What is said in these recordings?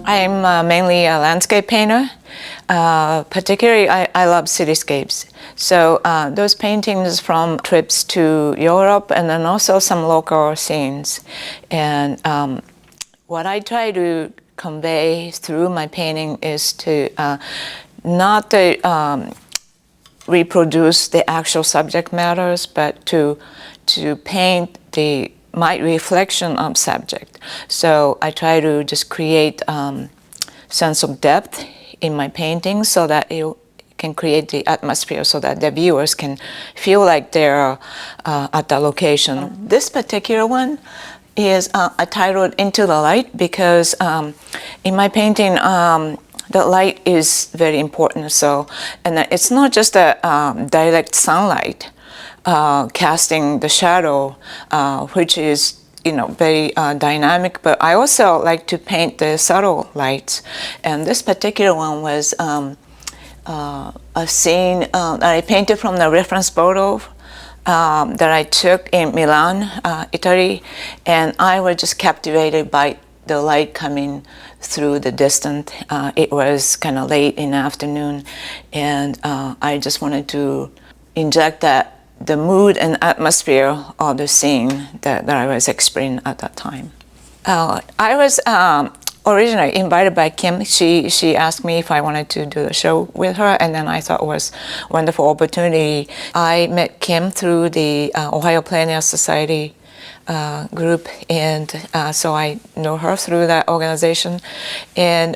I'm mainly a landscape painter. Particularly, I love cityscapes. So those paintings from trips to Europe and then also some local scenes. And what I try to convey through my painting is to not to reproduce the actual subject matters, but to paint my reflection of subject. So I try to just create sense of depth in my painting so that it can create the atmosphere so that the viewers can feel like they're at the location. This particular one is I titled Into the Light because in my painting the light is very important. So, and it's not just a direct sunlight casting the shadow, which is very dynamic, but I also like to paint the subtle lights. And this particular one was a scene that I painted from the reference photo that I took in Milan, Italy, and I was just captivated by the light coming through the distance. It was kind of late in the afternoon, and I just wanted to inject the mood and atmosphere of the scene that I was experiencing at that time. I was originally invited by Kim. She asked me if I wanted to do the show with her, and then I thought it was a wonderful opportunity. I met Kim through the Ohio Plein Art Society group, and so I know her through that organization. And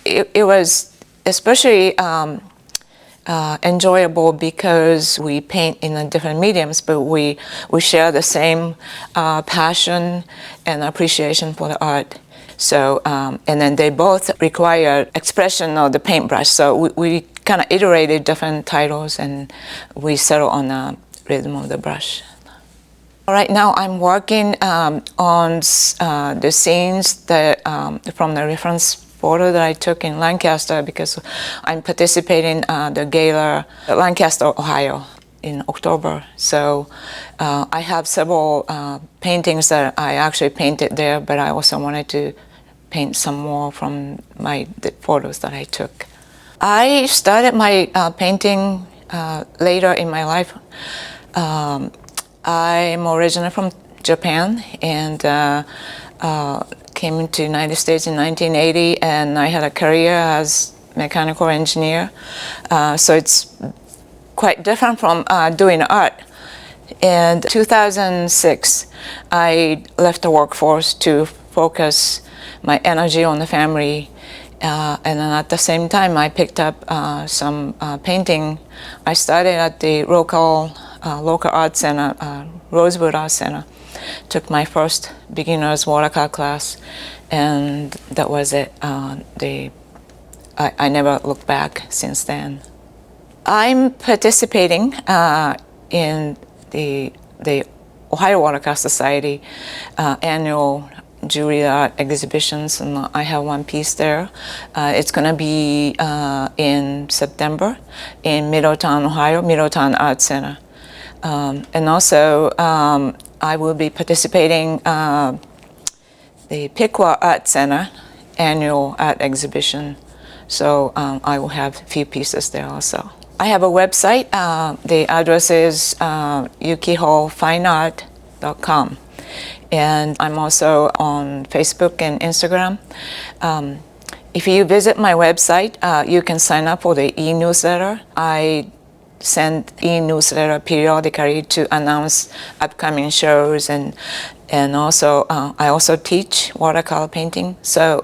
it was especially enjoyable because we paint in different mediums, but we share the same passion and appreciation for the art. So, and then they both require expression of the paintbrush. So we kind of iterated different titles and we settled on the rhythm of the brush. Right now I'm working on the scenes that from the reference photo that I took in Lancaster, because I'm participating in the gala at Lancaster, Ohio in October. So I have several paintings that I actually painted there, but I also wanted to paint some more from the photos that I took. I started my painting later in my life. I'm originally from Japan and came to the United States in 1980, and I had a career as mechanical engineer. So it's quite different from doing art. In 2006, I left the workforce to focus my energy on the family. And then at the same time, I picked up some painting. I started at the local art center, Rosewood Art Center. Took my first beginner's watercolor class, and that was it. I never looked back since then. I'm participating in the Ohio Watercolor Society annual jewelry art exhibitions, and I have one piece there. It's going to be in September in Middletown, Ohio, Middletown Art Center. And also I will be participating the Piqua Art Center annual art exhibition. So I will have a few pieces there also. I have a website. The address is yukihofineart.com. And I'm also on Facebook and Instagram. If you visit my website, you can sign up for the e-newsletter. I send e-newsletter periodically to announce upcoming shows, and also I also teach watercolor painting, so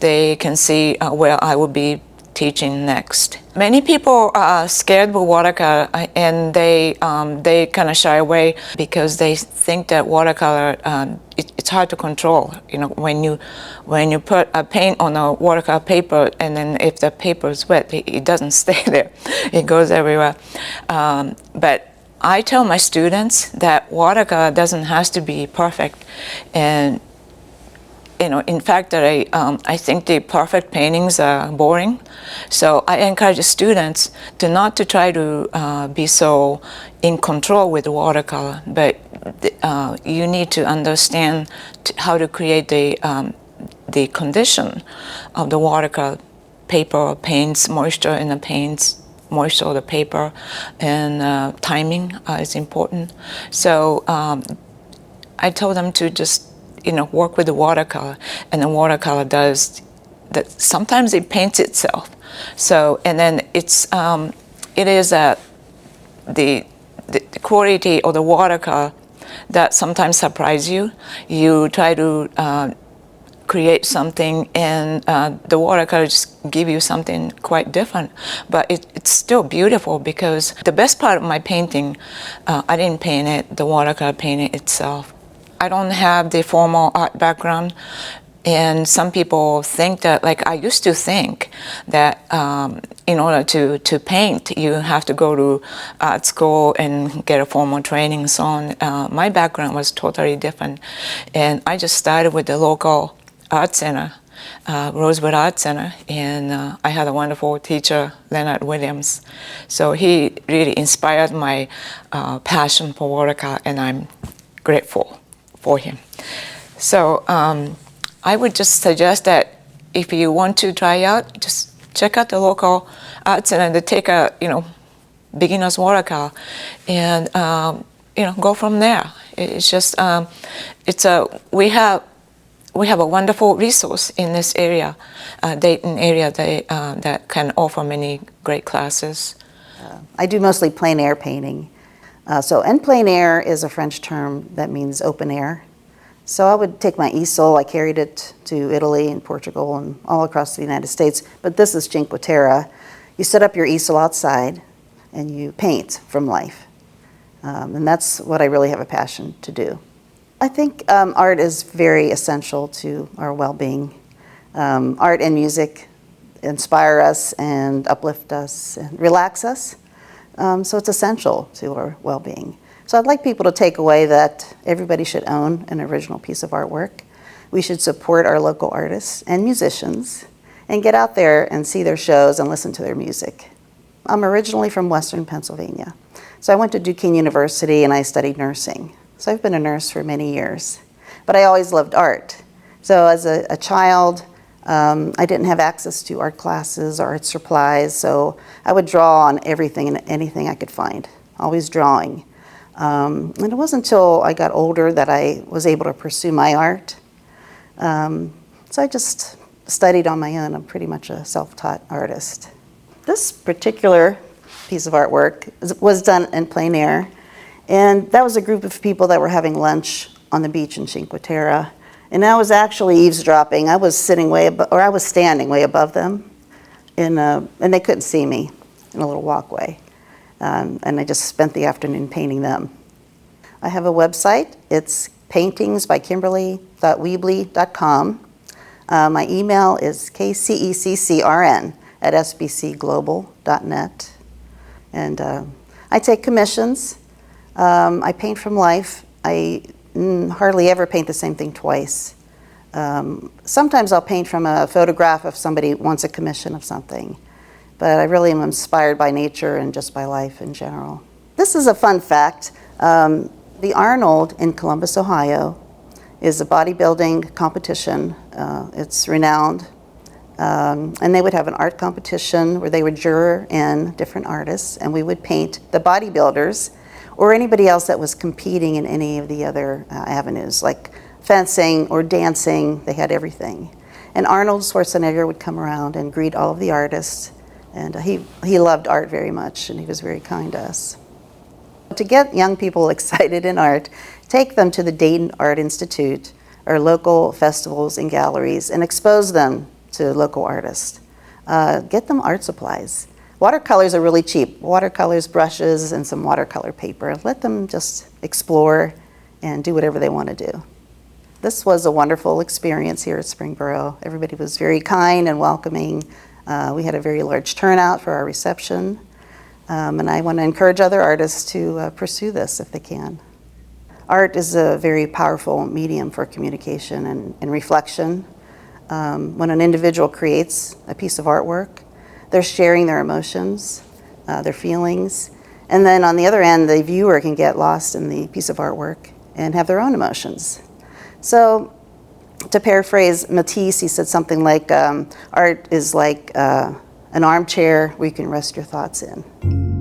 they can see where I will be teaching next. Many people are scared with watercolor, and they kind of shy away because they think that watercolor it's hard to control. When you put a paint on a watercolor paper, and then if the paper is wet, it doesn't stay there. It goes everywhere. But I tell my students that watercolor doesn't have to be perfect, and in fact, that I think the perfect paintings are boring. So I encourage students not to try to be so in control with watercolor, but you need to understand how to create the the condition of the watercolor paper, paints, moisture in the paints, moisture of the paper, and timing is important. So I told them to just, work with the watercolor, and the watercolor does that. Sometimes it paints itself. So, and then it is the quality of the watercolor that sometimes surprise you. You try to create something, and the watercolor just give you something quite different. But it's still beautiful, because the best part of my painting, I didn't paint it, the watercolor painted itself. I don't have the formal art background, and some people think that, like I used to think that in order to paint, you have to go to art school and get a formal training and so on. My background was totally different, and I just started with the local art center, Rosewood Art Center, and I had a wonderful teacher, Leonard Williams. So he really inspired my passion for watercolor, and I'm grateful for him. So I would just suggest that if you want to try out, just check out the local art center to take a beginner's watercolor, and go from there. It's just we have a wonderful resource in this area, Dayton area, that can offer many great classes. I do mostly plein air painting. And plein air is a French term that means open air. So I would take my easel, I carried it to Italy and Portugal and all across the United States, but this is Cinque Terre. You set up your easel outside and you paint from life. And that's what I really have a passion to do. I think art is very essential to our well-being. Art and music inspire us and uplift us and relax us. So it's essential to our well-being. So I'd like people to take away that everybody should own an original piece of artwork. We should support our local artists and musicians and get out there and see their shows and listen to their music. I'm originally from Western Pennsylvania. So I went to Duquesne University and I studied nursing. So I've been a nurse for many years, but I always loved art. So as a child, I didn't have access to art classes or art supplies, so I would draw on everything and anything I could find, always drawing. And it wasn't until I got older that I was able to pursue my art. So I just studied on my own. I'm pretty much a self-taught artist. This particular piece of artwork was done in plein air, and that was a group of people that were having lunch on the beach in Cinque Terre. And I was actually eavesdropping. I was standing way above them, and they couldn't see me in a little walkway. And I just spent the afternoon painting them. I have a website. It's paintings.kimberly.weebly.com. My email is kceccrn@sbcglobal.net. And I take commissions. I paint from life. I hardly ever paint the same thing twice. Sometimes I'll paint from a photograph if somebody wants a commission of something. But I really am inspired by nature and just by life in general. This is a fun fact. The Arnold in Columbus, Ohio, is a bodybuilding competition. It's renowned. And they would have an art competition where they would juror in different artists, and we would paint the bodybuilders or anybody else that was competing in any of the other avenues, like fencing or dancing. They had everything. And Arnold Schwarzenegger would come around and greet all of the artists. And he loved art very much, and he was very kind to us. To get young people excited in art, take them to the Dayton Art Institute or local festivals and galleries and expose them to local artists. Get them art supplies. Watercolors are really cheap. Watercolors, brushes, and some watercolor paper. Let them just explore and do whatever they want to do. This was a wonderful experience here at Springboro. Everybody was very kind and welcoming. We had a very large turnout for our reception, and I want to encourage other artists to pursue this if they can. Art is a very powerful medium for communication and reflection. When an individual creates a piece of artwork, they're sharing their emotions, their feelings, and then on the other end, the viewer can get lost in the piece of artwork and have their own emotions. So To paraphrase Matisse, he said something like, art is like an armchair where you can rest your thoughts in.